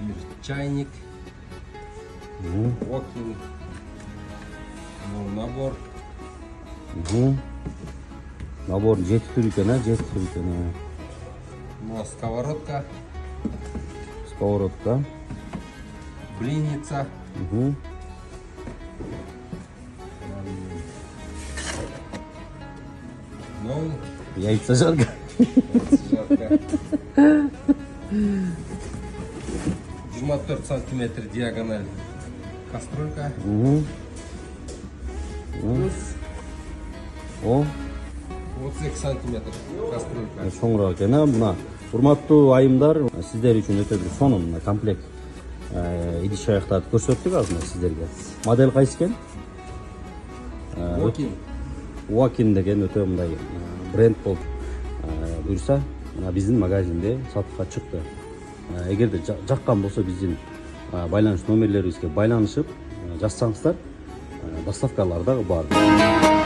например, чайник, Walking, набор. Набор 7 түр екен, 7 түр екен. Сковородка. Сковородка. Блинница. Ну, Яйца жарка. жарко. 24 сантиметр диагональ кастрюлька. Плюс О, 32 сантиметр кастрюлька. соңырақ екен. Мына урматтуу айымдар, сиздер үчүн өтө бир сонун мына комплект идиш аяктарды көрсөттүк азыр сиздерге. Модель кайсы экен? Walking. Walking деген өтө мындай бренд болуп буюрса, мына биздин магазинде сатышка чыкты. Эгерде жаккан болсо биздин байланыш номерлерибизге байланышып жазсаңыздар, доставкалар дагы бар.